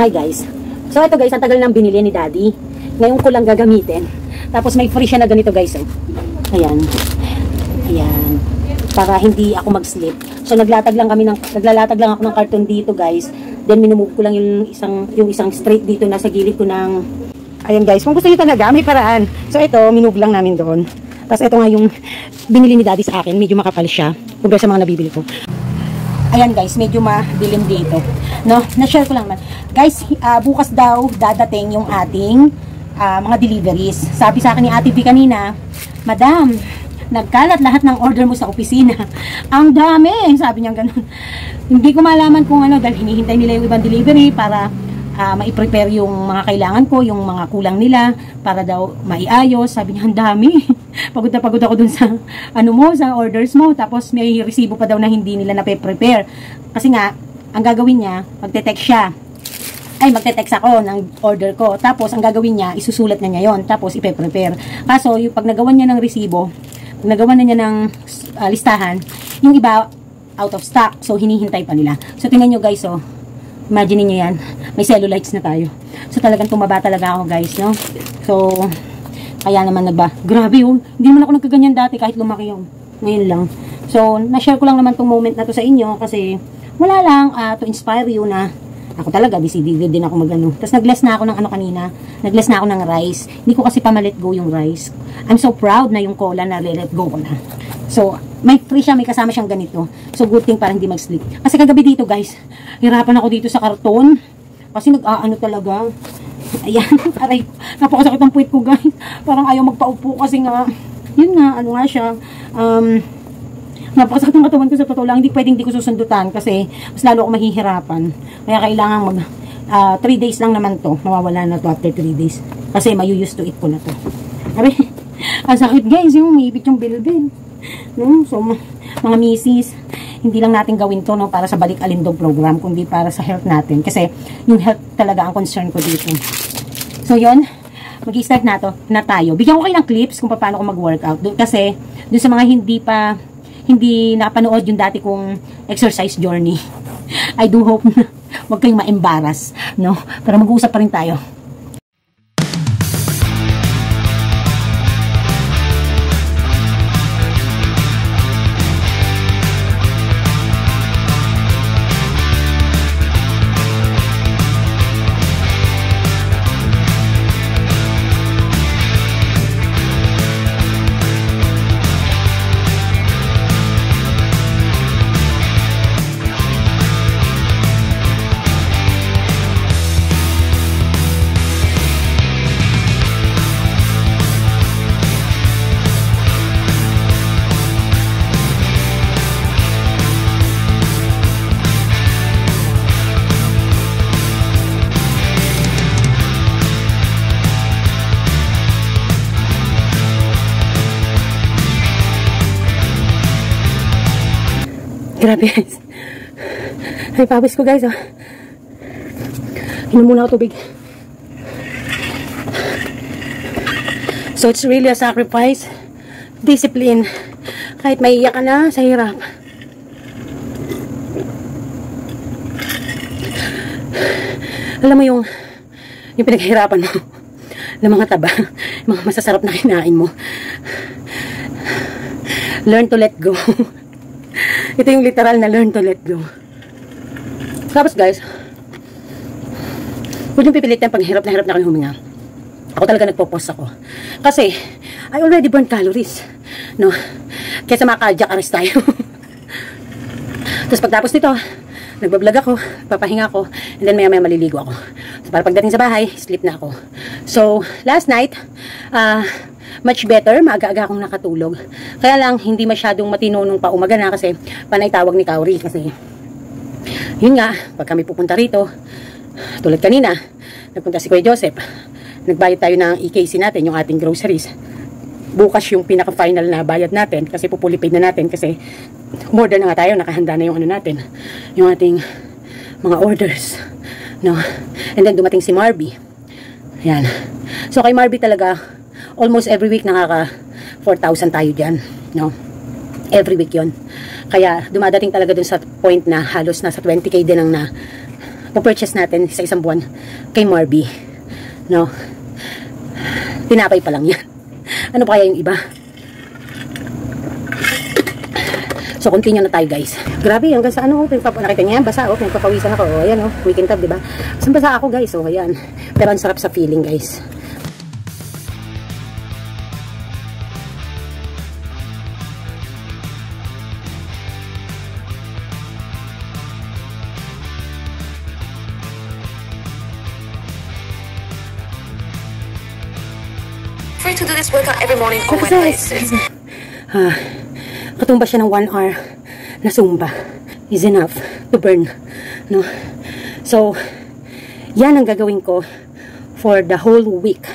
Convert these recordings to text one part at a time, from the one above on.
Hi guys. So ito guys, ang tagal nang binili ni Daddy. Ngayon ko lang gagamitin. Tapos may free siya na ganito guys. Oh. Ayan. Ayan. Para hindi ako mag-slip. So naglalatag lang ako ng karton dito guys. Then minumove ko lang yung isang straight dito na sa gilid ko ng... Ayan guys, kung gusto niyo talaga, may paraan. So ito, minove lang namin doon. Tapos ito nga yung binili ni Daddy sa akin. Medyo makapal siya. Kumpara sa mga nabibili ko. Ayan guys, medyo madilim dito. No, na-share ko lang man. Guys, bukas daw dadating yung ating mga deliveries. Sabi sa akin ni Ate V kanina, Madam, nagkalat lahat ng order mo sa opisina. Ang dami! Sabi niya ganun. Hindi ko malaman kung ano, dahil hinihintay nila yung ibang delivery para mai-prepare yung mga kailangan ko, yung mga kulang nila, para daw maiayos. Sabi niya, ang dami. Pagod na pagod ako dun sa, sa orders mo. Tapos may resibo pa daw na hindi nila na-prepare. Kasi nga, ang gagawin niya, magte-text ako ng order ko. Tapos, ang gagawin niya, isusulat na niya yon. Tapos, ipe-prepare. Kaso, yung pag nagawa niya ng resibo, pag nagawa na niya ng listahan, yung iba, out of stock. So, hinihintay pa nila. So, tingnan nyo guys, oh. Imagine niyo yan. May cellulites na tayo. So, talagang tumaba talaga ako guys, no? So, kaya naman grabe yun. Hindi man ako nagkaganyan dati kahit lumaki yun. Ngayon lang. So, na-share ko lang naman tong moment na to sa inyo kasi wala lang to inspire you na ako talaga, busy-busy din ako magano. Tapos nag-less na ako ng kanina. Nag-less na ako ng rice. Hindi ko kasi pa ma-let go yung rice. I'm so proud na yung cola na let go ko na. So, may free siya, may kasama siyang ganito. So, good thing para hindi mag-slip. Kasi kagabi dito guys, hirapan ako dito sa karton. Kasi nag-aano talaga. Ayan, aray, napakasakit ang puwit ko guys. Parang ayaw magpaupo kasi nga, yun nga, ano nga siya, napakasakit ang katawan ko sa totoo lang. Hindi ko susundutan kasi mas lalo ako mahihirapan. Kaya kailangan 3 days lang naman to. Mawawala na to after 3 days. Kasi mayu-used to it ko na to. Aray, ang sakit guys, yung umipit yung bilbil. No? So, mga misis, hindi lang natin gawin to para sa Balik Alindog program, kundi para sa health natin. Kasi yung health talaga ang concern ko dito. So, yun. Mag-i-start na tayo. Bigyan ko kayo ng clips kung paano ko mag-workout. Kasi, dun sa mga hindi napanood yung dati kong exercise journey. I do hope na huwag kayong ma-embarrass. No? Pero mag-uusap pa rin tayo. Grabe guys. Ay, pawis ko guys. Inom muna ako tubig. So, it's really a sacrifice. Discipline. Kahit maiiyak ka na sa hirap. Alam mo yung pinaghihirapan mo ng mga taba. Yung mga masasarap na kinain mo. Learn to let go. Ito yung literal na learn to let go. Tapos guys, huwag yung pipilitin pag hirap na kayo huminga. Ako talaga nagpo-pause ako. Kasi, I already burned calories. No? Kesa maka-cardiac arrest tayo. Tapos pagtapos nito, nagbablog ako, papahinga ako, and then maya-maya maliligo ako. So, para pagdating sa bahay, sleep na ako. So, last night, much better, maaga-aga akong nakatulog. Kaya lang, hindi masyadong matino nung paumaga na kasi panay tawag ni Kauri. Kasi, yun nga, pag kami pupunta rito, tulad kanina, nagpunta si Kuya Joseph, nagbayad tayo ng EKC natin, yung ating groceries. Bukas yung pinaka-final na bayad natin kasi pupulipid na natin kasi order na nga tayo, nakahanda na yung ano natin, yung ating mga orders. No? And then, dumating si Marby. Yan. So, kay Marby talaga, almost every week nakaka 4,000 tayo dyan, no? Every week yon. Kaya dumadating talaga dun sa point na halos nasa 20k din ang purchase natin sa isang buwan kay Marby. No? Tinapay pa lang yan. Ano pa kaya yung iba? So, continue na tayo, guys. Grabe, hanggang sa ano, nakita niya yan, basa, nagpapawisan ako. O, ayan, weekend tab, diba? Basa ako, guys. O, ayan. Pero ang sarap sa feeling, guys. Free to do this workout every morning on Wednesdays. Katumba siya ng 1 hour na Zumba is enough to burn, no? So, yan ang gagawin ko for the whole week.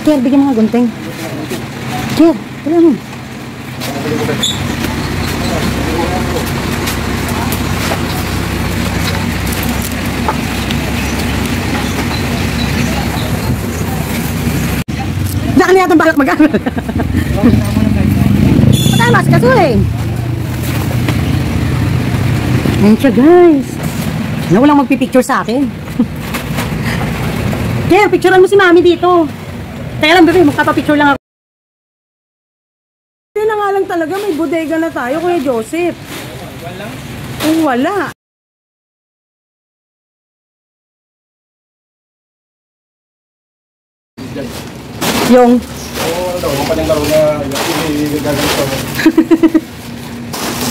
Kier, bigyan mo nga gunting. Kier, wala mo. Daan na yatang balak mag-aral. Patay, mas kaso eh. Ayan siya, guys. Na walang magpipicture sa akin. Kier, picturean mo si mami dito. Kaya lang, bebe, magpapapicture lang ako. Hindi na nga lang talaga, may bodega na tayo, Kuya Joseph. Wala? Kung wala. Yung? Oo, ano daw, mapalang laro na yung gaganito.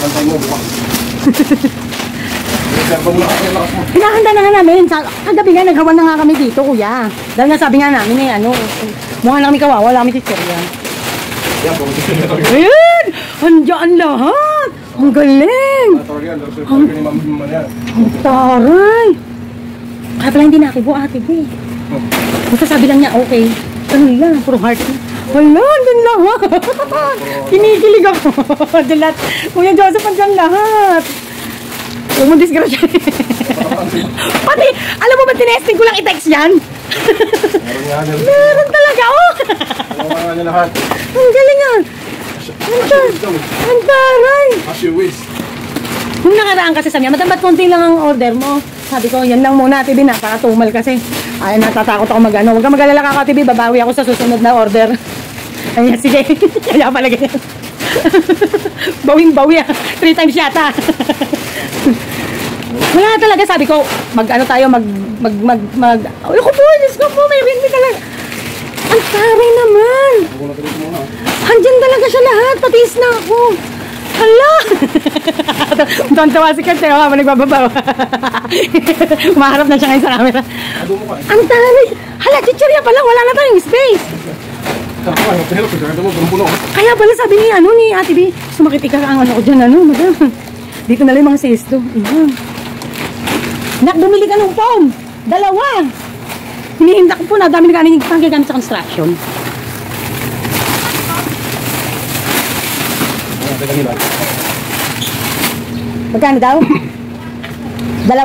Bantay mo, buka. Hinahanda na nga namin. Kagabi nga, naghawan na nga kami dito, kuya. Dahil nga sabi nga namin eh, ano, mukha lang kami kawawa, wala kami chichirya. Ayan! Andiyan lahat! Ang galing! Ang taray! Kaya pala hindi nakibo, ate ko eh. Basta sabi lang niya, okay. Ano lang, puro heart. Wala, andyan lahat! Kinikilig ako. Dilat, Kuya Joseph, andyan lahat. Huwag mong disgrasya. Pati, alam mo ba, tinesting ko lang i-text yan? Meron talaga, oh! Ang galing ah! Ang taray! As you wish. Nung nakaraan kasi sabi niya, ba't konti lang ang order mo? Sabi ko, yan lang muna, TV, napakatumal kasi. Ay, natatakot ako mag-ano. Huwag kang mag-alala ka, TV, babawi ako sa susunod na order. Ay, sige. Kaya pala ganyan. Bawing-bawi ah. 3 times yata. Wala talaga, sabi ko, mag-ano tayo, ay ko po, Diyos ko po, may ring talaga. Ang taray naman. Andyan talaga siya lahat, patis na ako. Hala! Tontawa si Kat, habang nagbababa. Umaharap na siya ngayon sa camera. Ang taray. Hala, chichirya pala, wala na tayong space. Kaya pala sabi ni, ni Ate B, sumakit ika ang ano ko dyan, madam. Dito na lang yung mga sesto. Nak, bumili ka ng foam. 2. Hinihinda ko po na, dami na gamit sa construction. Magkano daw? 2?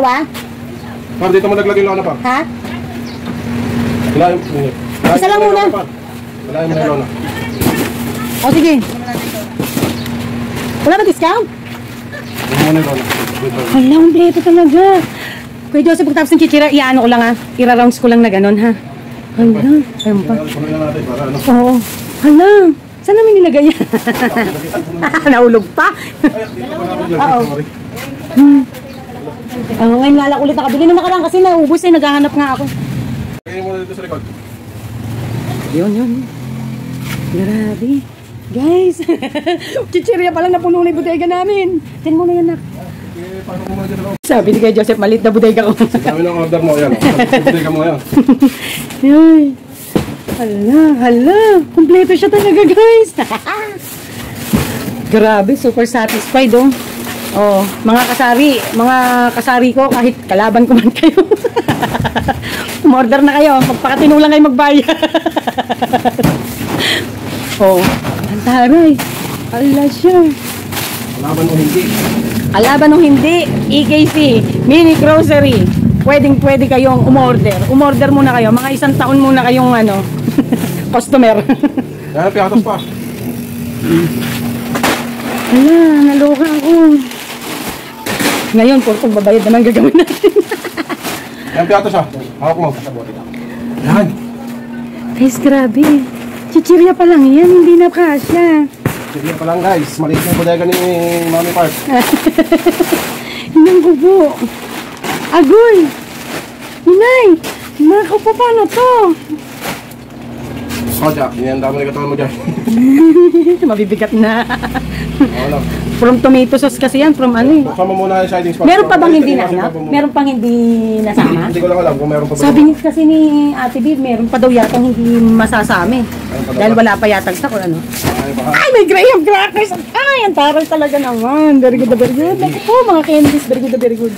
Par, dito mo naglagay lona pa. Ha? Isa lang muna. Wala yung mga lona. O sige. Wala ba discount? Wala yung lona. Hala, umpleto talaga. Kuya Joseph, pagtapos ng chichira, i-ano ko lang ha. I-rounds ko lang na ganun ha. Hala, ayun pa. Puno na natin para ano. Oo. Hala, saan namin nilagay yan? Naulog pa. Ay, dito pa natin Oo. dyan. Ngayon nga lang ulit nakabili na nakaraan kasi naubos eh, naghahanap nga ako. Kaya mo na dito sa likod. Yun. Grabe. Guys, chichirya pa lang napuno na yung bodega namin. Tiyan mo na yan, nak. Eh, paano mo na dyan ako? Sabi ni kay Joseph, malit na bodega ko. Dami ng order mo, yan. Pagpapagpapagpapag mo yan. Ay. Hala. Kompleto siya talaga, guys. Grabe, super satisfied, oh. Oh, mga kasari ko, kahit kalaban ko man kayo. Umorder na kayo, magpakatinulang kayo magbayad. Oh, ang taray. Hala siya. Laban o hindi. Alaban o hindi, EKC, mini grocery. Pwede kayong umorder. Umorder muna kayo. Mga 1 taon muna kayong customer. Yan, piatos pa. Hala, naloka ako. Ngayon, puro babayad naman gagawin natin. Yan, piatos ha. Hawak mo. Yan. Guys, grabe. Chichirya pa lang yan, hindi na kasya. Sige pa lang guys. Maliit na yung bodega ni Mami Park. Hinang gubo. Agoy! Hinay! Nako pa, paano to? O, Jack. Yan, dami na katawan mo dyan. Mabibigat na. Oo lang. From tomato sauce kasi yan, from ano eh. Buksan mo muna yung siding spot. Meron pa bang hindi na, Kasi ano? pa mo- Meron pang hindi nasama? Hindi ko lang alam kung meron pa ba. Sabi niya kasi ni Ate Viv, meron pa daw yata hindi masasami. Dahil wala pa yata stock o ano. Ay, baka. Ay, may graham crackers! Ay, ang taray talaga naman. Very good. Naku po, mga candies, very good.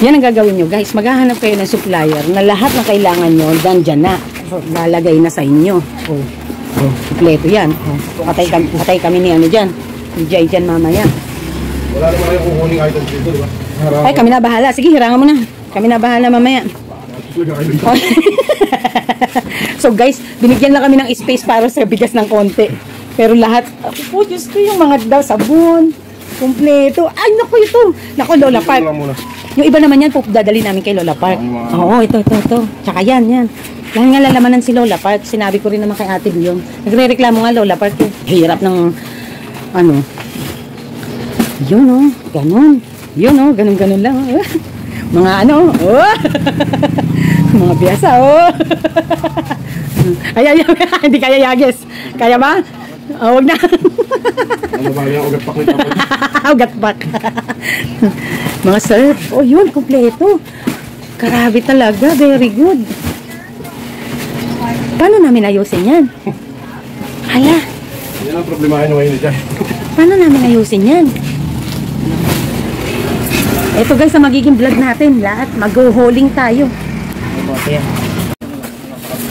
Yan ang gagawin nyo, guys. Maghahanap kayo ng supplier na lahat ng kailangan nyo, dyan na. Lalagay na sa inyo. Oh, kompleto yan. Oh. Patay kami ni ano dyan. Jay dyan mamaya. Wala naman kayong kukuning items dito, di ba? Ay, kami na bahala. Sige, hirangan mo na. Kami na bahala mamaya. So guys, binigyan lang kami ng space para sa bigas ng konti. Pero lahat, po, Diyos ko, yung mga daw, sabon, kompleto. Ay, naku, ito. Naku, Lola Park. Yung iba naman yan, po, dadali namin kay Lola Park. Oo, ito. Tsaka yan. Yan nga lalamanan si Lola Park. Sinabi ko rin naman kay Ate Bion. Nagre-reklamo nga Lola Park. Hirap ng, ano, yun o, ganun. Yun o, ganun lang. Mga ano, oh. Mga biyasa, oh. Ay, hindi kaya yages. Kaya ba? Oh, wag na. Ano ba yung ugat pak ni Papa? Ugat pak. Mga surf. Oh, yun, kompleto. Karabi talaga, very good. Paano namin ayusin yan? Hala. Yan ang problemahin ngayon dyan. Paano namin ayusin yan? Ito guys, ang magiging vlog natin. Lahat, mag-hauling tayo.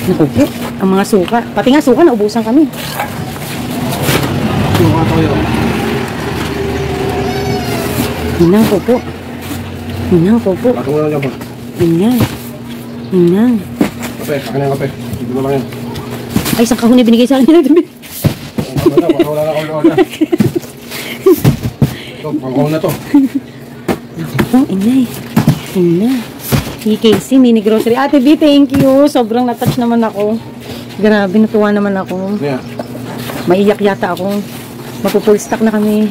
Naku po, ang mga suka. Pati nga suka, naubusan kami. Yung mga tayo. Hinang po po. Bato mo na dyan po. Hinang. Kape, akin yung kape. Hindi mo lang yan. Ay, isang kahon na binigay sa akin. Wala na order. Ito, pangkaw na to. Oh, inay. EKC, mini grocery. Ate B, thank you. Sobrang natouch naman ako. Grabe, natuwa naman ako. Yeah. Maiyak yata ako. Mapupull stock na kami.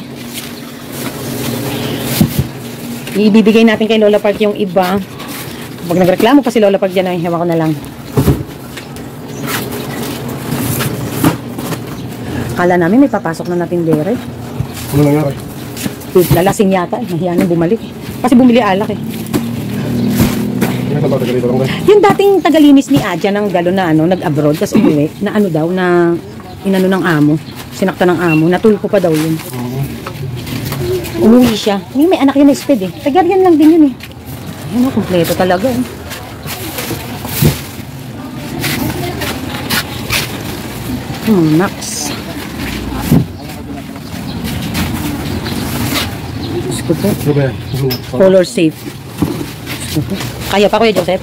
Ibibigay natin kay Lola Park yung iba. Pag nagreklamo pa si Lola Park dyan, ay hewa ko na lang. Kala namin may papasok na tindera. Ano nangyari? Lalasing yata. Nahiya na bumalik. Kasi bumili alak eh. Yan ang bata ganito lang guys. Yung dating tagalinis ni Adja ng galo na ano, nag-abroad, tapos umuwi, na ano daw, na inano ng amo. Sinakta ng amo. Natulpo pa daw yun. Umuwi siya. May anak yun na speed eh. Tagaryan lang din yun eh. Ayun o, kompleto talaga eh. Max. Gusto po. Ano ba yan? Color safe. Gusto po. Kaya pa Kuya Joseph?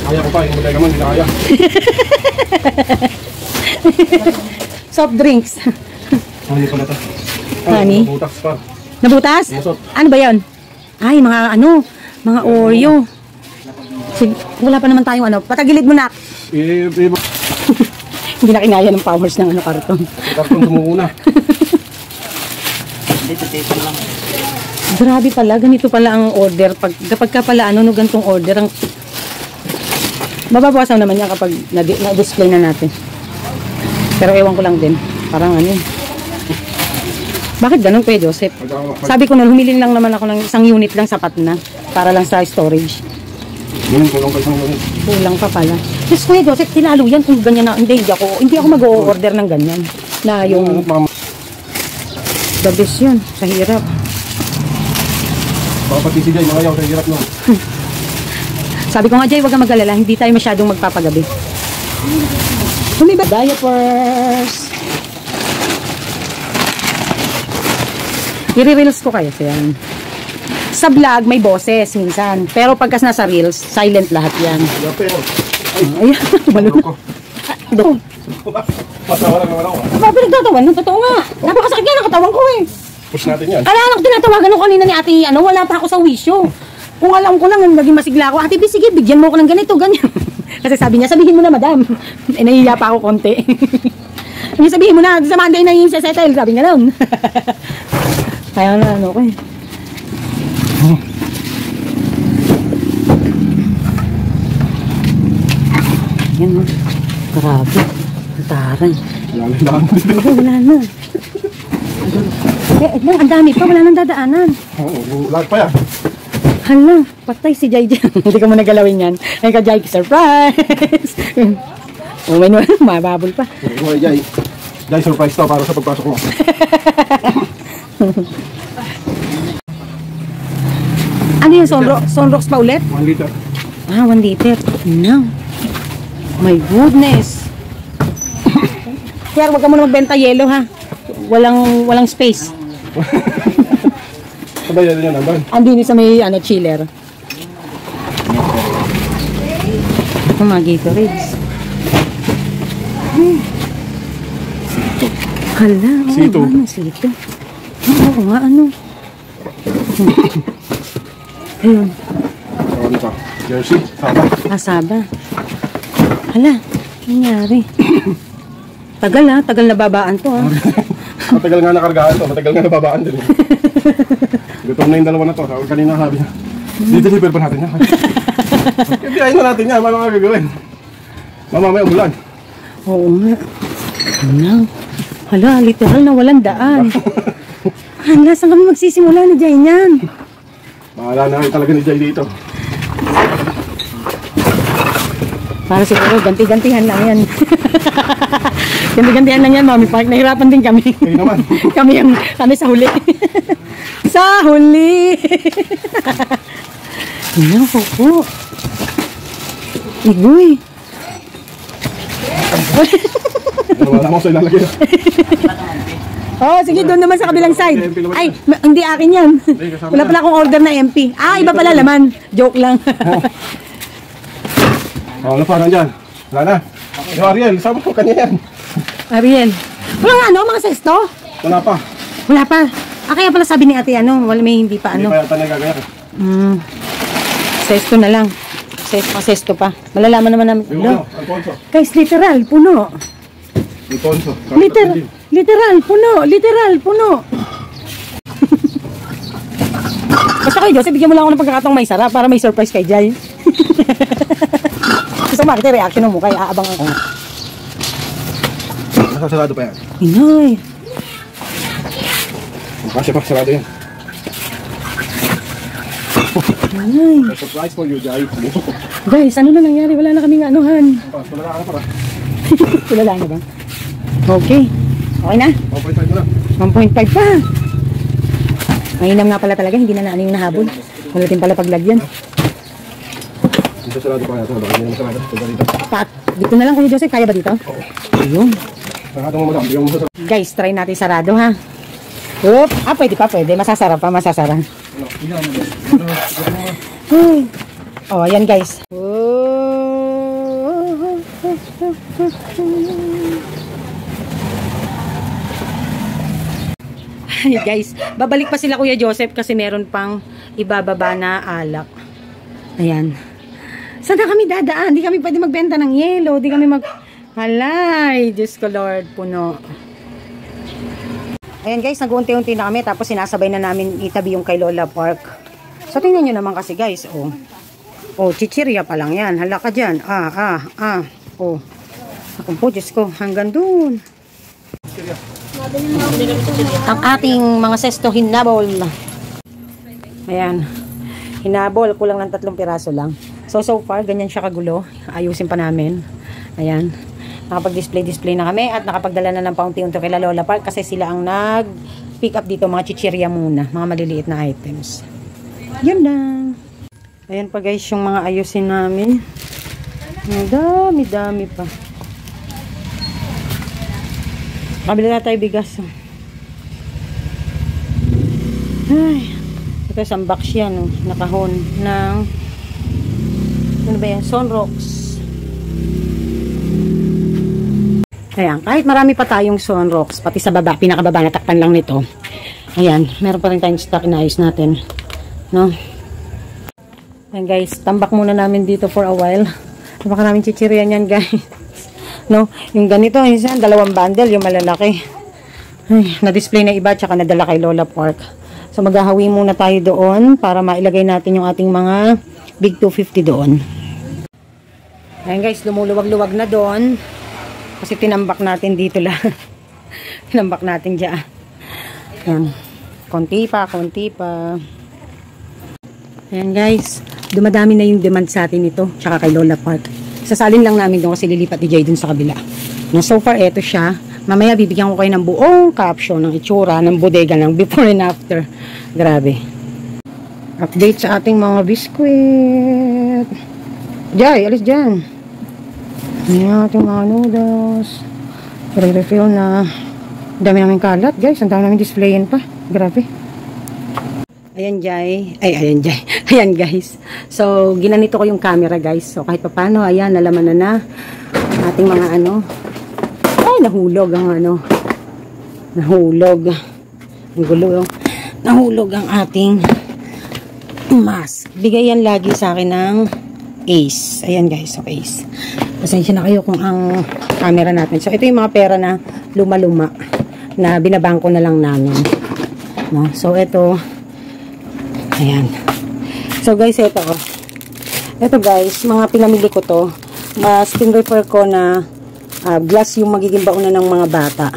Kaya ko pa, yung bodega mo, hindi na kaya. Soft drinks. Honey pala ito. Honey? Butas pa. Nabutas? Masot. Ano ba yan? Ay, mga ano, mga Oreo. Sige, wala pa naman tayong ano. Patagilid mo na. Hindi na kinaya ng powers ng ano karton. Karton sumuna. Dito lang. Grabe pala, ganito pala ang order. Kapag ka pala ano, no, gantong order, ang mababawasan naman yan kapag na-display na natin. Pero ewan ko lang din. Parang ano. Bakit ganun Kuya Joseph? Sabi ko nun, humili lang naman ako ng isang unit lang sapat na. Para lang sa storage. Kulang pa isang unit. Kulang pa pala. Just Kuya Joseph, tinalo yan kung ganyan na. Hindi ako mag-o-order ng ganyan. Na yung the best yun. Sa hirap. Baka pati si Jay, mga yaw, sa hirap nun. Sabi ko nga Jay, huwag kang mag-alala. Hindi tayo masyadong magpapagabi. Humiba. Diapers. I-reels ko kayo. So yan. Sa vlog, may boses minsan. Pero pagkas nasa reels, silent lahat yan. Ayan. Malulog ko. Doon. Matawa lang naman ako. Aba, pinagtatawan. Totoo nga. Napakasakit yan ang katawan ko eh. Push natin yan. Kala anak, tinatawagan ko kanina ni ate, wala pa ako sa wisyo. Kung alam ko lang, naging masigla ako. Ate, sige, bigyan mo ko ng ganito, ganyan. Kasi sabi niya, sabihin mo na, madam. Eh, nahihiya pa ako konti. Sabihin mo na, sa Monday na yung settle. Sabi nga lang. Kaya na, ano ko eh. Yan o. Grabe. Ang taray. Wala na. Ang dami pa, wala nang dadaanan. Oo, lahat pa yan. Hala, patay si Jai dyan. Hindi ko muna galawin yan. Ay ka Jai, surprise! Oh, may mababol pa. Oo, Jai. Jai, surprise to para sa pagpasok mo. Ano yung sunrocks pa ulit? 1 liter. Ah, 1 liter. No. My goodness. Kaya wag ka muna magbenta yellow ha. Walang space. Sabay yan yan, nandun. Andini sa may chiller. Ito mga Gatorades. Hala, Sito. Sito. Oo nga, ano. Ayun. Ano pa? Jersey, Saba. Saba. Hala, nangyari. Tagal na babaan to ha. Matagal nga nakargaan to, matagal nga nababaan din. Gutom na yung dalawa na to, kanina sabi niya. Di-deliver pa natin yan. Ibiyahin na natin yan, paano nga gagawin? Mamamaya umulan. Oo nga. Ano? Hala, literal na walang daan. Hala, saan kami magsisimula ni Jai niyan? Bahala na talaga ni Jai dito. Para siguro, ganti-gantihan lang yan. Ganti-gantihan lang yan, Mami Park. Nahirapan din kami. Kayo naman. kami sa huli. Sa huli! Ano po? Igoy! Wala mo sa ilalagay. Oh, sige, doon naman sa kabilang side. Ay, hindi akin yan. Wala pala akong order na MP. Ah, iba pala laman. Joke lang. Ano pa, nandyan? Wala na. Yung Ariel, sama ko kanya yan. Ariel. Wala nga, mga sesto? Wala pa. Wala pa. Ah, kaya pala sabi ni ate, wala may hindi pa, Hindi pa yata nagagaya. Sesto na lang. Sesto pa. Malalaman naman namin. Yung Alfonso. Guys, literal, puno. Alfonso. Literal, puno. Basta kayo, Joseph, bigyan mo lang ako ng pagkakataong may sarap para may surprise kay Jai. Gusto makita yung reaction mo kaya aabang ako. Nakasarado pa yan. Inoy. Kasi pa, sarado yan. Ay. Surprise for you, Jai. Guys, ano na nangyari? Wala na kaming anuhan. Wala ka na para. Tulala na ba? Okay. Okay na? 1.5 mo na. 1.5 pa. Mainam nga pala talaga, hindi na naano yung nahabol. Wala din pala paglagyan. Dito sarado pa yan. Baka hindi naman sarado. Dito. Dito na lang Kuya Joseph, kaya ba dito? Oo. Ayun. Sarado mo madam. Bigyan mo sa Guys, try natin sarado ha. Oop. Ah, pwede. Masasara pa. Oh, ayan guys. Ay guys, babalik pa sila Kuya Joseph kasi meron pang ibababa na alak. Ayan. Saan na kami dadaan? Di kami pwede magbenta ng yelo. Di kami Halay, Diyos ko Lord, puno. Ayan guys, nag-unti-unti na kami. Tapos sinasabay na namin itabi yung kay Lola Park. So tingnan nyo naman kasi guys, oh. Oh, chichirya pa lang yan. Hala ka dyan. Oh. Ako po, Diyos ko. Hanggang dun. Ang ating mga sesto hinabol. Ayan. Hinabol. Kulang ng 3 piraso lang. So far, ganyan siya kagulo. Ayusin pa namin. Ayan. Nakapag-display na kami at nakapagdala na ng paunti-unti kay Lola Park kasi sila ang nag-pick up dito mga chichirya muna. Mga maliliit na items. Yun lang. Ayan pa guys yung mga ayusin namin. Dami pa. Kabila na tayo bigas. Ay. Ito isang box yan. Oh. Nakahon ng ano ba yan? Sunrocks. Ayan, kahit marami pa tayong Sunrocks, pati sa baba, pinakababa, natakpan lang nito. Ayan, meron pa rin tayong stock, inaayos natin. No? Ayan guys, tambak muna namin dito for a while. Baka namin chichirya niyan guys. No? Yung ganito, yung 2 bundle, yung malalaki. Ay, na-display na iba, tsaka nadala kay Lola Park. So maghahawi muna tayo doon para mailagay natin yung ating mga big 250 doon. Ayan guys, lumuluwag-luwag na doon. Kasi tinambak natin dito lang. Tinambak natin dyan. Ayan. Konti pa. Ayan guys. Dumadami na yung demand sa atin ito. Tsaka kay Lola Park. Sasalin lang namin doon kasi lilipat ni Jay dun sa kabila. Na so far, eto siya. Mamaya bibigyan ko kayo ng buong caption ng itsura ng bodega ng before and after. Grabe. Update sa ating mga biskwit. Jay, alis dyan. Ayan ating mga noodles. Re-refill na. Dami namin kalat guys. Ang dami namin displayin pa. Grabe. Ayan Jay. Ayan Jay. Ayan guys. So ginanito ko yung camera guys. So kahit papano. Ayan nalaman na ating mga ano. Ay nahulog ang ano. Nahulog. Ang gulo. Nahulog ang ating mask. Bigay yan lagi sa akin ng Ace. Ayan guys. So Ace. Pasensya na kayo kung ang camera natin. So, ito yung mga pera na luma-luma na binabangko na lang namin. No? So, ito. Ayan. So, guys, ito. Ito, guys. Mga pinamili ko to. Spring refer ko na glass yung magiging bauna ng mga bata.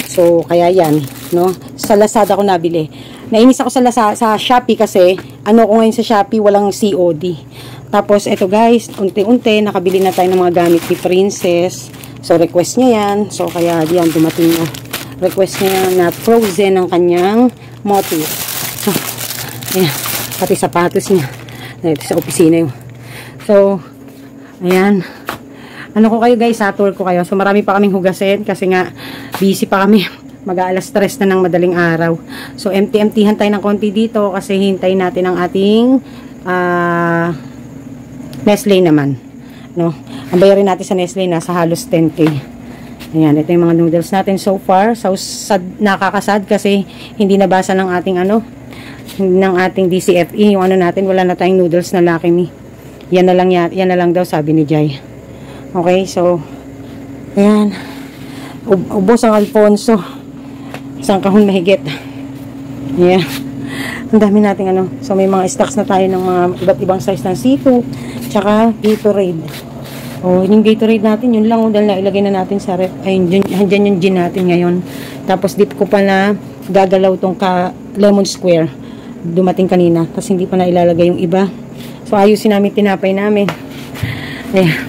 So, kaya yan. No? Sa Lazada ko nabili. Nainis ako sa Shopee kasi ano ko ngayon sa Shopee walang COD. Tapos, ito guys, unti-unti, nakabili na tayo ng mga gamit ni Princess. So, request niya yan. So, kaya diyan dumating na. Request niya yan na frozen ang kanyang motif. So, ayan. Pati sapatos niya. Ito sa opisina yun. So, ayan. Ano ko kayo guys, tour ko kayo. So, marami pa kaming hugasin kasi nga, busy pa kami. Mag-aalas 3 na ng madaling araw. So, empty-emptyhan tayo ng konti dito kasi hintayin natin ang ating Nestle naman. No? Ang bayarin natin sa Nestle nasa halos 10K. Ayan, ito yung mga noodles natin so far. So, nakakasad kasi hindi nabasa ng ating ng ating DCFE. Yung ano natin, wala na tayong noodles na Lucky Me. Yan na lang daw sabi ni Jai. Okay, so ayan. Ubos ang Alfonso. Isang kahon mahigit. Ayan. Ang dami nating So, may mga stocks na tayo ng mga iba't ibang size ng C2. Tsaka Gatorade. O, yung Gatorade natin, yun lang. Dahil nailagay na natin sa ref. Ayun, dyan yung gin natin ngayon. Tapos, dip ko pa na gagalaw tong lemon square. Dumating kanina. Kasi hindi pa na ilalagay yung iba. So, ayusin namin, tinapay namin. Ayan.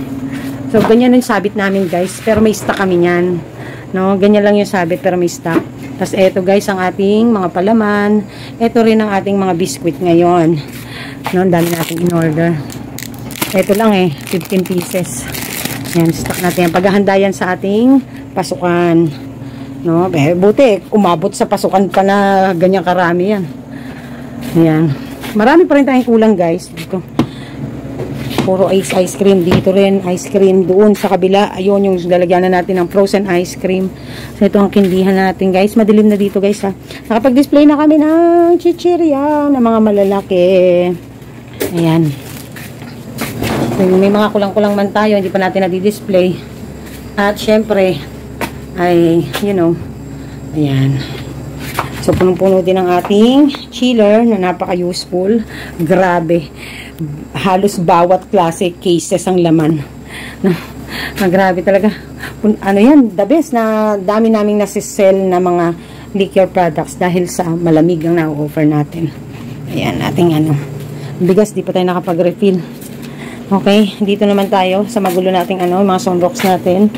So, ganyan yung sabit namin, guys. Pero may stock kami yan. No? Ganyan lang yung sabit, pero may stock. Tapos, eto guys, ang ating mga palaman. Eto rin ang ating mga biskwit ngayon. No? Ang dami natin in order. Eto lang 15 pieces. Yan, stock natin. Paghahanda yan sa ating pasukan. No? Buti, umabot sa pasukan pa na ganyang karami yan. Yan. Marami pa rin tayong kulang guys. Dito. Puro ice cream. Dito rin, ice cream. Doon sa kabila, ayun yung lalagyan na natin ng frozen ice cream. So, ito ang kindihan natin guys. Madilim na dito guys ha. Nakapag-display na kami ng chichirya na mga malalaki. Ayan. May mga kulang-kulang man tayo, hindi pa natin na-display. At syempre, ay, you know, ayan. So, punong-puno din ang ating chiller na napaka-useful. Grabe. Halos bawat klase cases ang laman. Grabe talaga. Ano yan, the best na dami naming nasisell na mga liquor products dahil sa malamig ang na-offer natin. Ayan, ating ano. Bigas, di pa tayo nakapag-refill. Okay, dito naman tayo sa magulo nating ano, mga sunrocks natin.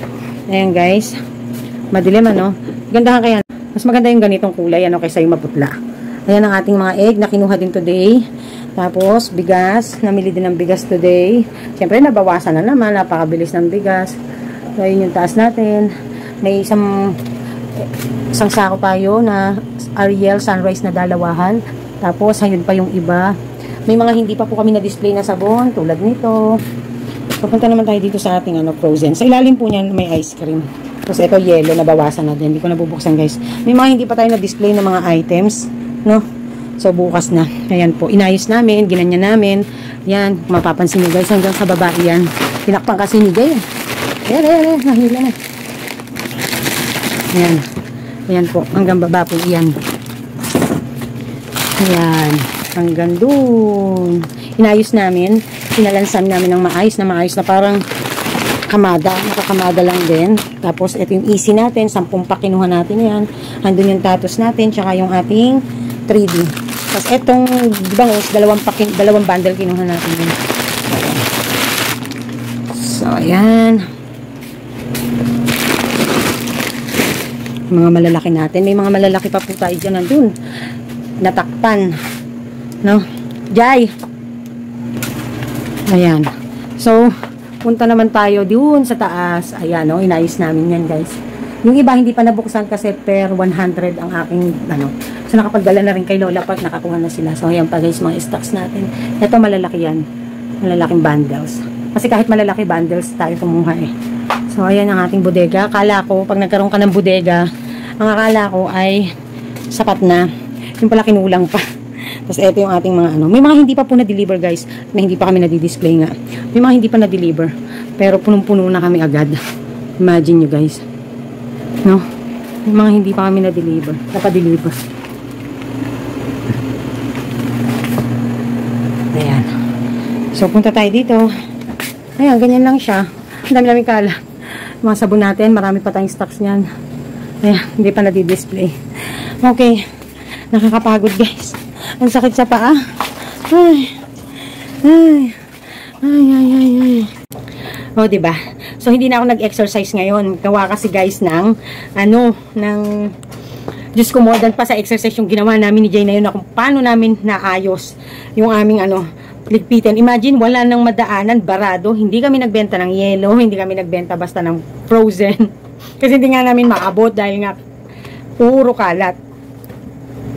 Ayan guys. Madilim ano. Gandahan kaya. Mas maganda yung ganitong kulay ano kaysa yung maputla. Ayan ang ating mga egg na kinuha din today. Tapos bigas, namili din ng bigas today. Siyempre nabawasan na naman, napakabilis ng bigas. So yun yung taas natin. May isang sako tayo na Ariel Sunrise na dalawahan. Tapos ayun pa yung iba. May mga hindi pa po kami na-display na sabon, tulad nito. Papunta naman tayo dito sa ating ano, frozen. Sa ilalim po niyan may ice cream. Tapos ito yellow, nabawasan na din. Hindi ko nabubuksan guys. May mga hindi pa tayo na-display na mga items. No? So bukas na. Ayan po. Inayos namin, ginanya namin. Yan, mapapansin niyo guys. Hanggang sa baba yan. Pinakpan kasi ni Jay. Ayan. Nahila na. Ayan. Ayan po. Hanggang baba po yan. Ayan. Hanggang dun. Inayos namin. Pinalansan namin ng maayos na parang kamada. Nakakamada lang din. Tapos, ito yung easy natin. 10 pa kinuha natin yan. Andun yung tatos natin. Tsaka yung ating 3D. Tapos, itong bangus, dalawang bundle kinuha natin yun. So, ayan. Mga malalaki natin. May mga malalaki pa po tayo dyan. Andun. Natakpan. No? Jai! Ayan. So, punta naman tayo doon sa taas. Ayan, no? Inayos namin yan, guys. Yung iba, hindi pa nabuksan kasi per 100 ang aking, ano. So, nakapagdala na rin kay Lola pag nakakuha na sila. So, ayan pa, guys, mga stocks natin. Ito, malalaki yan. Malalaking bundles. Kasi kahit malalaki bundles, tayo kumuha eh. So, ayan ang ating bodega. Akala ko, pag nagkaroon ka ng bodega, ang akala ko ay sapat na. Yung pala kinulang pa. Tapos ito yung ating mga ano. May mga hindi pa po na-deliver guys. Na hindi pa kami na-display nga. May mga hindi pa na-deliver. Pero punong-puno na kami agad. Imagine nyo guys. No? May mga hindi pa kami na-deliver. Napa-deliver. Ayan. So punta tayo dito. Ayan, ganyan lang siya. Ang dami-dami kala. Mga sabon natin. Marami pa tayong stocks niyan. Ayan, hindi pa na-display. Okay. Nakakapagod guys. Ang sakit sa paa. Ay. O, diba? So, hindi na ako nag-exercise ngayon. Gawa kasi guys ng, Diyos ko, more than pa sa exercise yung ginawa namin ni Jay na yun na kung paano namin naayos yung aming, ligpitan. Imagine, wala nang madaanan, barado. Hindi kami nagbenta ng yellow. Hindi kami nagbenta basta ng frozen. Kasi hindi nga namin maabot dahil nga puro kalat.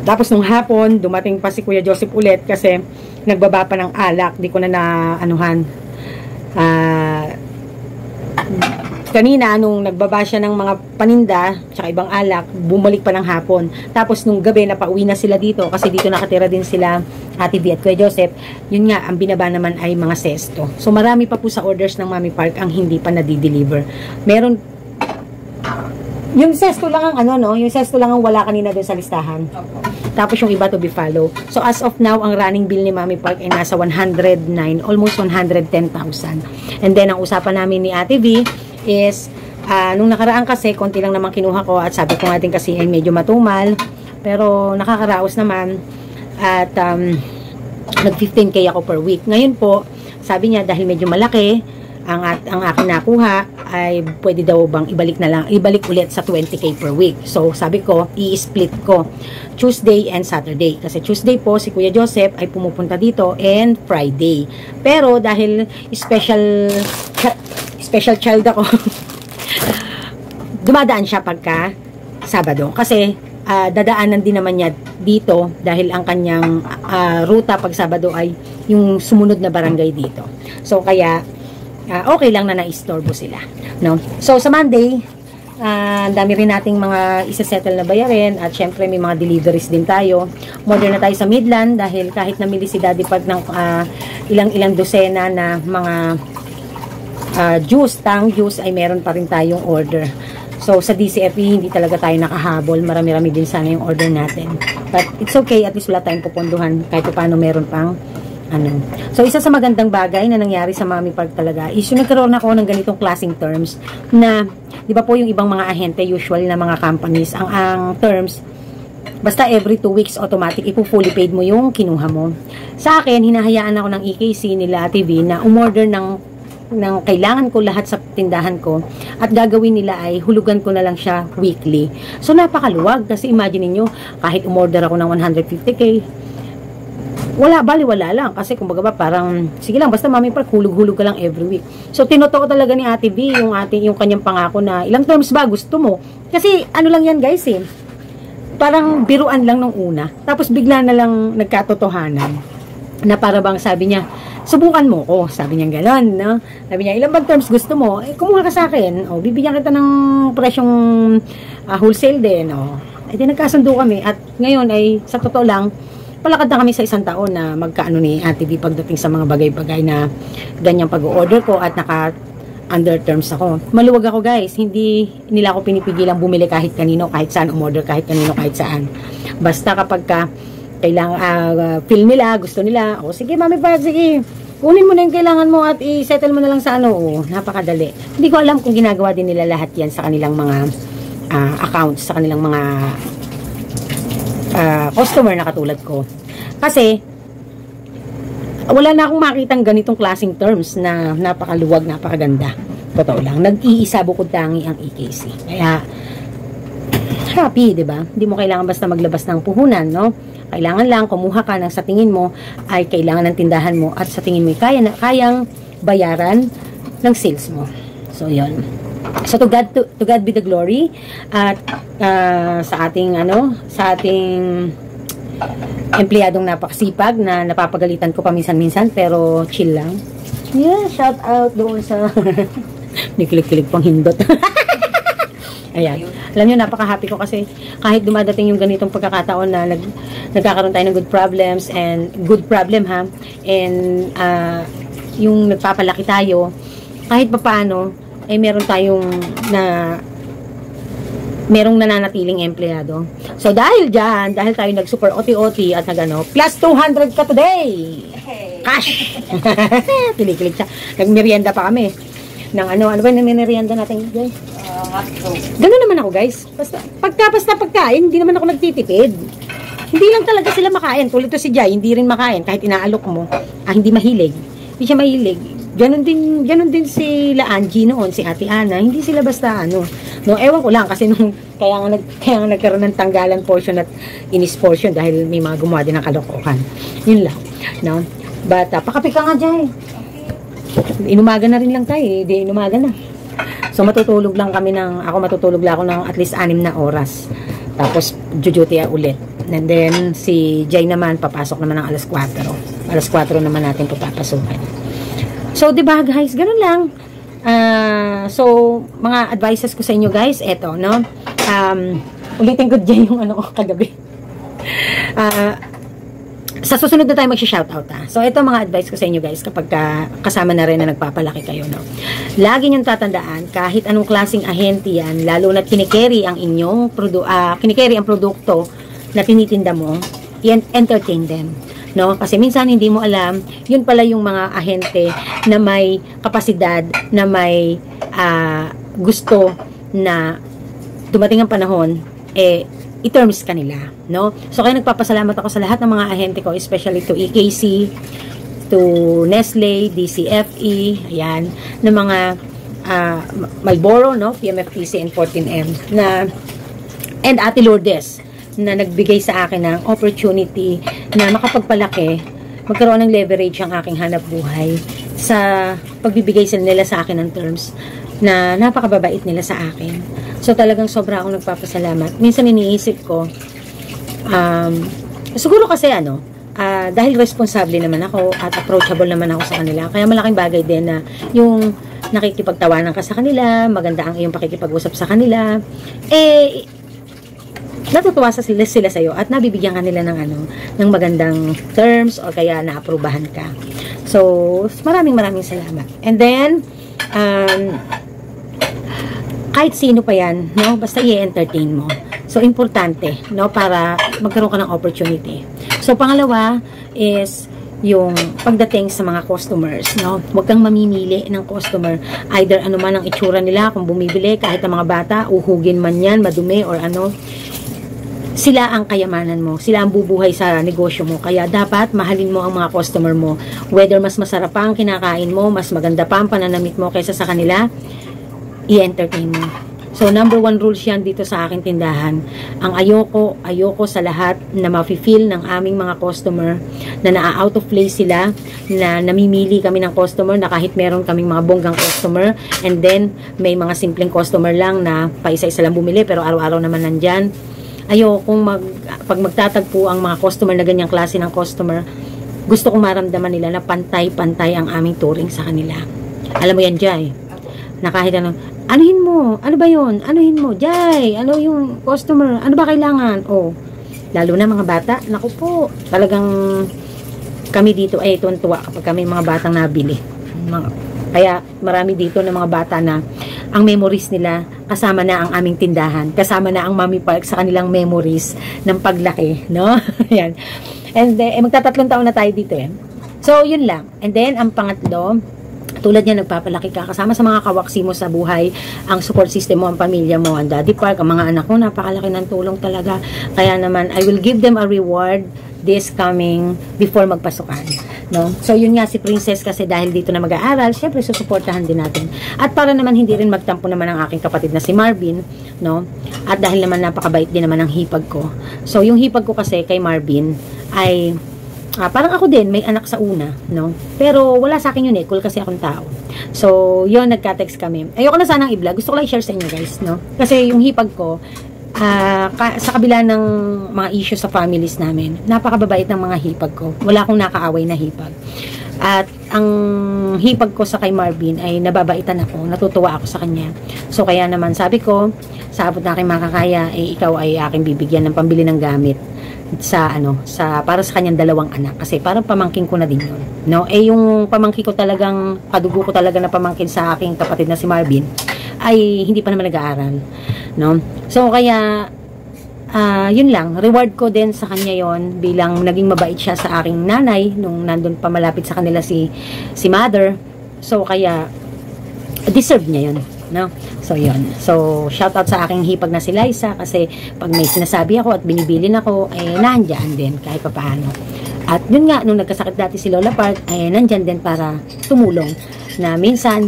Tapos nung hapon, dumating pa si Kuya Joseph ulit kasi nagbaba pa ng alak. Di ko na naanuhan. Kanina, nung nagbaba siya ng mga paninda, tsaka ibang alak, bumalik pa ng hapon. Tapos nung gabi, napauwi na sila dito kasi dito nakatira din sila Ate V at Kuya Joseph. Yun nga, ang binaba naman ay mga sesto. So marami pa po sa orders ng Mami Park ang hindi pa nadi-deliver. Meron yung sesto lang ang yung sesto lang ang wala kanina doon sa listahan. Tapos yung iba to be follow. So as of now, ang running bill ni Mami Park ay nasa 109, almost 110,000. And then ang usapan namin ni Ate V is nung nakaraan kasi konti lang naman kinuha ko at sabi ko natin kasi ay medyo matumal, pero nakakaraos naman at nag 15k ako per week. Ngayon po, sabi niya dahil medyo malaki ang aking nakuha ay pwede daw bang ibalik ulit sa 20k per week. So sabi ko, i-split ko Tuesday and Saturday. Kasi Tuesday po si Kuya Joseph ay pumupunta dito and Friday. Pero dahil special child ako, dumadaan siya pagka Sabado. Kasi dadaanan din naman niya dito dahil ang kanyang ruta pag Sabado ay yung sumunod na barangay dito. So kaya okay lang na naistorbo sila, no? So sa Monday, Ang dami rin nating mga isa-settle na bayarin at syempre may mga deliveries din tayo. Modern na tayo sa Midland dahil kahit namili si Daddy Pag ng ilang dosena na mga tang juice ay meron pa rin tayong order. So sa DCFE hindi talaga tayo nakahabol, marami-rami din sana yung order natin. But it's okay, at least wala tayong pupunduhan kahit paano meron pang ano. So isa sa magandang bagay na nangyari sa Mami Park talaga is yung nagkaroon ako ng ganitong klaseng terms na, di ba po yung ibang mga ahente, usual na mga companies, ang terms, basta every 2 weeks automatic, ipo-fully paid mo yung kinuha mo. Sa akin, hinahayaan ako ng EKC nila TV na umorder ng kailangan ko lahat sa tindahan ko at gagawin nila ay hulugan ko na lang siya weekly. So napakaluwag kasi imagine niyo kahit umorder ako ng 150k, wala lang kasi kumbaga ba parang sige lang basta Mami Park hulog-hulog ka lang every week. So tinotoo talaga ni Ate V yung kanyang pangako na ilang terms ba gusto mo? Kasi ano lang yan guys parang biruan lang nung una. Tapos bigla na lang nagkatotohanan na para bang sabi niya, subukan mo ko. Sabi niya gano'n, no? Sabi niya, ilang bang terms gusto mo? Kumuha ka sa akin. Bibigyan kita ng presyong wholesale din. Di nagkasundo kami. At ngayon ay, sa totoo lang, palakad na kami sa 1 taon na magkaano ni Ate V pagdating sa mga bagay-bagay na ganyang pag-order ko at naka-under terms ako. Maluwag ako guys. Hindi nila ako pinipigilang bumili kahit kanino, kahit saan umorder, kahit kanino, kahit saan. Basta kapag kailangan feel nila, gusto nila, sige Mami Park, sige kunin mo na yung kailangan mo at i-settle mo na lang sa napakadali. Hindi ko alam kung ginagawa din nila lahat yan sa kanilang mga accounts, sa kanilang mga customer na katulad ko. Kasi wala na akong makitang ganitong klaseng terms na napakaluwag, napakaganda. Totoo lang, nag-iisa bukod tangi ang EKC. Kaya happy, diba? Hindi mo kailangan basta maglabas ng puhunan, no? Kailangan lang kumuha ka ng sa tingin mo ay kailangan ng tindahan mo at sa tingin mo kayang bayaran ng sales mo. So, yun. So, to God be the glory. At sa ating empleyadong napakasipag na napapagalitan ko paminsan-minsan pero chill lang. Yeah, shout out doon sa nikilig-kilig pang hindot. Ayan. Alam nyo, napaka-happy ko kasi kahit dumadating yung ganitong pagkakataon na nagkakaroon tayo ng good problems and good problem and yung nagpapalaki tayo, kahit papaano, meron tayong merong nananatiling empleyado. So, dahil tayo nag-super OT-OT at plus 200 ka today! Cash! Kilig-kilig siya. Nag-merienda pa kami. Ano ba yung merienda natin, guys? Ganun naman ako, guys. Basta pagkain, hindi naman ako nagtitipid. Hindi lang talaga sila makain. Tulad to si Jai, hindi rin makain kahit inaalok mo. Hindi mahilig. Hindi siya mahilig. Ganun din si Angie noon, si Ate Ana. Hindi sila basta no, ewan ko lang kasi kaya nga nagkaroon ng tanggalan portion at inis portion dahil may mga gumawa din ng kalokohan. Yun lang, no? But pakapika nga, Jai. Inumaga na rin lang tayo, di inumaga na. So matutulog lang ako ng at least 6 na oras. Tapos duty ulit. And then si Jay naman papasok naman ng alas 4. Alas 4 naman natin papapasukin. So 'di ba guys, ganun lang. So mga advices ko sa inyo guys, eto no. Ulitin ko Jay yung ko kagabi. Sa susunod na tayo mag-shoutout So, ito mga advice ko sa inyo guys kapag kasama na rin na nagpapalaki kayo, no? Lagi niyong tatandaan, kahit anong klaseng ahente yan, lalo na kinikerry ang inyong kinikerry ang produkto na tinitinda mo, entertain them, no? Kasi minsan hindi mo alam, yun pala yung mga ahente na may kapasidad, na may gusto na dumating ang panahon, i-terms kanila, no? So, kaya nagpapasalamat ako sa lahat ng mga ahente ko, especially to EKC, to Nestle, DCFE, ayan, ng mga Marlboro, no? PMFTC and 14M, and Ate Lourdes, na nagbigay sa akin ng opportunity na makapagpalaki, magkaroon ng leverage ang aking hanap buhay sa pagbibigay nila sa akin ng terms na napakababait nila sa akin. So, talagang sobra akong nagpapasalamat. Minsan iniisip ko, siguro kasi dahil responsable naman ako at approachable naman ako sa kanila, kaya malaking bagay din na yung nakikipagtawanan ka sa kanila, maganda ang iyong pakikipag-usap sa kanila, eh, natutuwa sila sa'yo at nabibigyan ka nila ng ng magandang terms or kaya naaprubahan ka. So, maraming salamat. And then, kahit sino pa yan, no? Basta i-entertain mo. So, importante, no? Para magkaroon ka ng opportunity. So, pangalawa is yung pagdating sa mga customers, no? Huwag kang mamimili ng customer. Either ano man ang itsura nila, kung bumibili, kahit ang mga bata, uhugin man yan, madumi, or ano. Sila ang kayamanan mo. Sila ang bubuhay sa negosyo mo. Kaya dapat mahalin mo ang mga customer mo. Whether mas masarap pa ang kinakain mo, mas maganda pa ang pananamit mo kaysa sa kanila, i-entertain mo. So, number 1 rules yan dito sa aking tindahan. Ang ayoko sa lahat na mafe-feel ng aming mga customer na na-out of place sila, na namimili kami ng customer na kahit meron kaming mga bonggang customer, and then may mga simpleng customer lang na paisa-isa lang bumili pero araw-araw naman nandyan. Ayokong pag magtatagpo ang mga customer na ganyang klase ng customer, gusto kong maramdaman nila na pantay-pantay ang aming turing sa kanila. Alam mo yan, Jai, na kahit anuhin mo, ano ba yun? Anuhin mo, Jai, ano yung customer, ano ba kailangan? Oh, lalo na mga bata, naku po, talagang kami dito ay tuwan-tuwa kapag kami mga batang nabili. Kaya marami dito na mga bata na ang memories nila kasama na ang aming tindahan, kasama na ang Mommy Park sa kanilang memories ng paglaki, no? Yan. And magtatatlong taon na tayo dito eh. So, yun lang. And then, ang pangatlo, tulad niya, nagpapalaki ka kasama sa mga kawaksi mo sa buhay, ang support system mo, ang pamilya mo, ang Daddy Park, ang mga anak mo, napakalaki ng tulong talaga. Kaya naman, I will give them a reward this coming before magpasukan, no? So, yun nga si Princess, kasi dahil dito na mag-aaral, syempre susuportahan din natin. At para naman hindi rin magtampo naman ang aking kapatid na si Marvin, no? At dahil naman napakabait din naman ang hipag ko. So, yung hipag ko kasi kay Marvin ay parang ako din, may anak sa una, no? Pero wala sa akin yun eh, cool kasi akong tao. So, yun, nagka-text kami. Ayoko na sanang i-vlog, gusto ko lang i-share sa inyo guys, no? Kasi yung hipag ko, sa kabila ng mga issue sa families namin, napakababait ng mga hipag ko. Wala akong nakaaway na hipag. At ang hipag ko sa kay Marvin ay nababaitan ako, natutuwa ako sa kanya. So, kaya naman sabi ko, sa abot na aking makakaya, ikaw ay aking bibigyan ng pambili ng gamit para sa kanyang 2 anak, kasi parang pamangkin ko na din yun, no? Yung pamangkin ko talagang kadugo ko talaga na pamangkin sa aking kapatid na si Marvin ay hindi pa naman nag-aaral, no? So kaya yun lang, reward ko din sa kanya yon bilang naging mabait siya sa aking nanay nung nandun pa malapit sa kanila si mother. So kaya deserve niya yun, no? So, yun. So, shout out sa aking hipag na si Liza, kasi pag may sinasabi ako at binibilin ako, nandyan din kahit pa paano. At yun nga, nung nagkasakit dati si Lola Park, nandyan din para tumulong. Na minsan,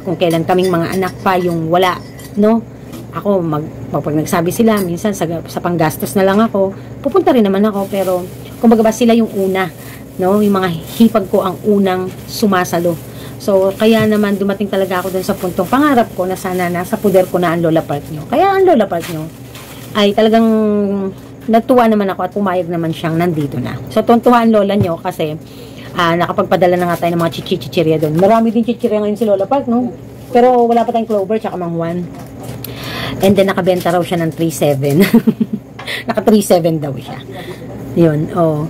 kung kailan kaming mga anak pa yung wala, no? Ako, pag nagsabi sila, minsan sa panggastos na lang ako, pupunta rin naman ako, pero kumbaga ba sila yung una, no? Yung mga hipag ko ang unang sumasalo. So, kaya naman dumating talaga ako dun sa puntong pangarap ko na sana nasa puder ko na ang Lola Park nyo. Kaya ang Lola Park nyo ay talagang natuwa naman ako at pumayag naman siyang nandito na. So, tuntuhan ang Lola nyo kasi nakapagpadala na nga tayo ng mga chichirya doon. Marami din chichirya ngayon si Lola Park, no? Pero wala pa tayong clover tsaka mangwan. And then, nakabenta raw siya ng 3.7. Naka 3.7 daw siya. Yun, oh.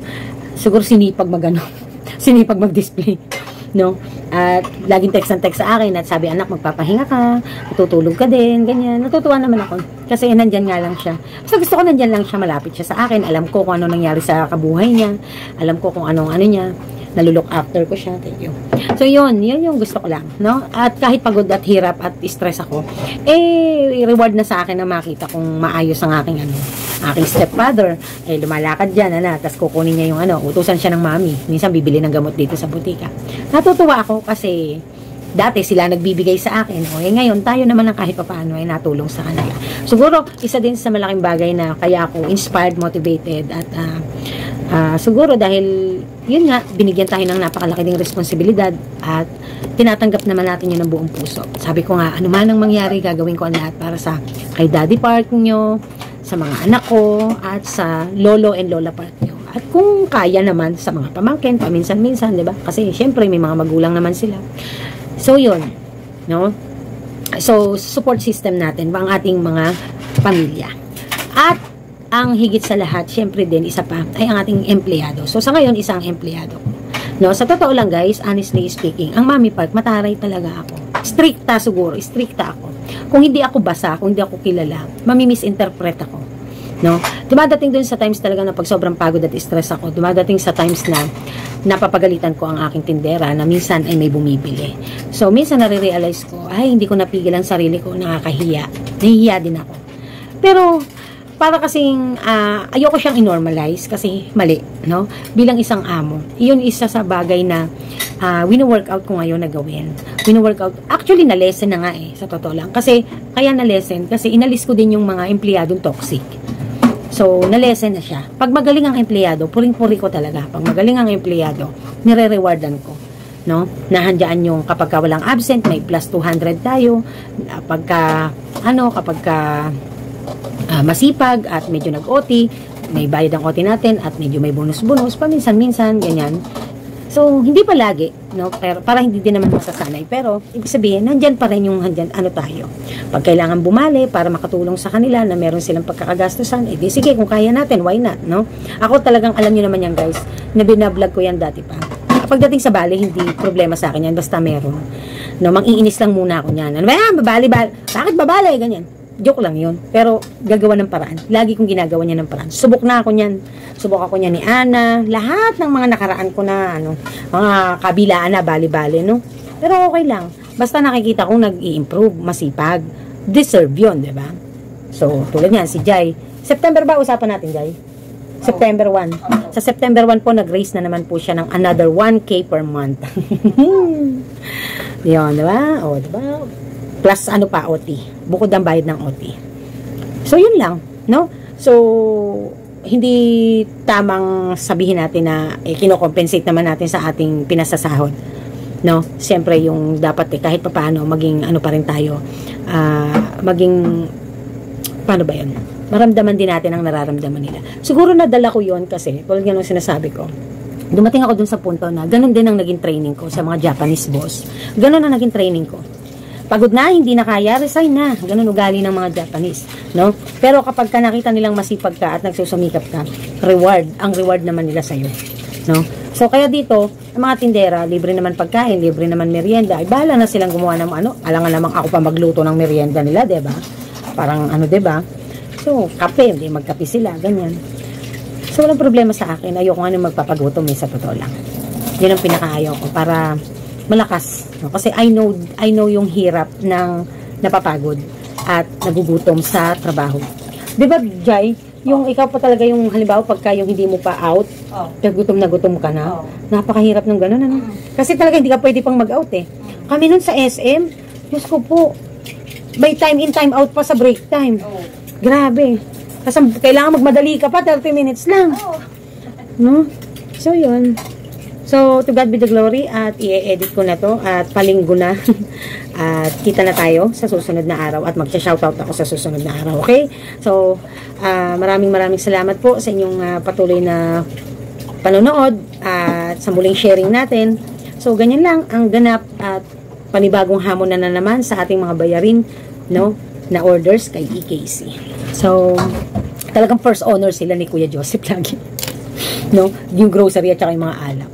Siguro sinipag sinipag mag-display, no? At laging text sa akin at sabi, anak, magpapahinga ka, matutulog ka din, ganyan. Natutuwa naman ako kasi nandyan nga lang siya. Basta gusto ko nandyan lang siya, malapit siya sa akin, alam ko kung ano nangyari sa kabuhay niya, alam ko kung ano niya, nalulook after ko siya. Thank you. So yun yung gusto ko lang, no? At kahit pagod at hirap at stress ako, reward na sa akin na makita kung maayos ang aking aking stepfather, lumalakad dyan, tapos kukunin niya yung utusan siya ng mami. Minsan bibili ng gamot dito sa butika. Natutuwa ako kasi dati sila nagbibigay sa akin. Ngayon, tayo naman ang kahit paano ay natulong sa kanila. Siguro, isa din sa malaking bagay na kaya ako inspired, motivated, at siguro dahil, yun nga, binigyan tayo ng napakalaki ding responsibilidad at tinatanggap naman natin yun ng buong puso. Sabi ko nga, ano man ang mangyari, gagawin ko ang lahat para sa kay Daddy Park nyo, sa mga anak ko, at sa Lolo and Lola Park nyo. At kung kaya naman sa mga pamangkin, paminsan-minsan, diba? Kasi syempre may mga magulang naman sila. So yun, no? So, support system natin, ang ating mga pamilya. At, ang higit sa lahat, syempre din, isa pa, ay ang ating empleyado. So, sa ngayon, isang empleyado. No, sa totoo lang guys, honestly speaking, ang Mami Park, mataray talaga ako. Stricta siguro, stricta ako. Kung hindi ako basa, kung hindi ako kilala, mamimisinterpret ako. No? Dumadating dun sa times talaga na pag sobrang pagod at stress ako, dumadating sa times na napapagalitan ko ang aking tindera na minsan ay may bumibili. So, minsan nare-realize ko, ay, hindi ko napigil ang sarili ko, nakakahiya. Nahihiya din ako. Pero, para kasing ayoko siyang i-normalize kasi mali, no? Bilang isang amo. Iyon isa sa bagay na wino-workout ko ngayon na gawin. Wino-workout. Actually, na-lesson na nga sa totoo lang. Kasi, kaya na-lesson, kasi inalis ko din yung mga empleyadong toxic. So, na-lesson na siya. Pag magaling ang empleyado, puring-puri ko talaga. Pag magaling ang empleyado, nire-rewardan ko. No? Nahandyan yung kapag walang absent, may plus 200 tayo. Kapag masipag at medyo nag-OT, may bayad ang OT natin at medyo may bonus-bonus, paminsan-minsan, ganyan. So, hindi palagi, no? Pero, para hindi din naman masasanay. Pero, ibig sabihin, nandyan pa rin yung tayo. Pag kailangan bumali para makatulong sa kanila na meron silang pagkakagastusan, di sige, kung kaya natin, why not, no? Ako talagang, alam nyo naman yan, guys, na binablog ko yan dati pa. Pagdating sa bali, hindi problema sa akin yan, basta meron. No, mang-iinis lang muna ako niyan. Ano ba yan? Babali. Bakit babali? Ganyan. Joke lang yun. Pero, gagawa ng paraan. Lagi kong ginagawa niya ng paraan. Subok na ako niyan. Subok ako niyan ni Ana. Lahat ng mga nakaraan ko na, mga kabilaan na, bali-bali, no? Pero okay lang. Basta nakikita kong nag-i-improve, masipag. Deserve yun, di ba? So, tulad niyan, si Jai. September ba usapan natin, Jai? September 1. Sa September 1 po, nag-raise na naman po siya ng another 1K per month. Yun, di ba? O, di ba? Plus OT. Bukod ang bayad ng OT. So, yun lang, no? So, hindi tamang sabihin natin na kino-compensate naman natin sa ating pinasasahod. No? Siyempre, yung dapat kahit papaano, maging pa rin tayo, paano ba yun? Maramdaman din natin ang nararamdaman nila. Siguro nadala ko yun kasi, tulad nga nung sinasabi ko, dumating ako dun sa punto na ganun din ang naging training ko sa mga Japanese boss. Ganun ang naging training ko. Pagod na, hindi na kaya, resign na. Ganun ugali ng mga Japanese, no? Pero kapag nakita nilang masipag ka at nagsusumikap ka, ang reward naman nila sa'yo, no? So, kaya dito, ang mga tindera, libre naman pagkain, libre naman merienda, ay bahala na silang gumawa ng alangan namang ako pa magluto ng merienda nila, diba? Parang diba? So, kape, hindi magkape sila, ganyan. So, walang problema sa akin. Ayoko nga nung magpapagutom, sa totoo lang. Yun ang pinakaayaw ko, para malakas. No? Kasi I know yung hirap ng napapagod at nagugutom sa trabaho. Diba, Jai? Yung ikaw pa talaga yung halimbawa pagka yung hindi mo pa out, gutom na gutom ka na. Napakahirap ng ganun, ano? Kasi talaga hindi ka pwede pang mag-out Kami nun sa SM, Diyos ko po, may time in, time out pa sa break time. Grabe. Kasi kailangan magmadali ka pa, 30 minutes lang. No? So, yun. So, to God be the glory at i-edit ko na to at palinggo na at kita na tayo sa susunod na araw at magsha-shoutout ako sa susunod na araw, okay? So, maraming salamat po sa inyong patuloy na panonood at sa muling sharing natin. So, ganyan lang ang ganap at panibagong hamon na naman sa ating mga bayarin, no, na orders kay EKC. So, talagang first honor sila ni Kuya Joseph lagi. No, yung grocery at saka yung mga alak.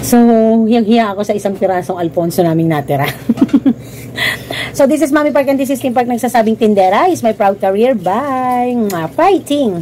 So, hiyang-hiya ako sa isang pirasong Alfonso naming natira. So, this is Mami Park and this is Team Park nagsasabing tindera is my proud career. Bye! Fighting!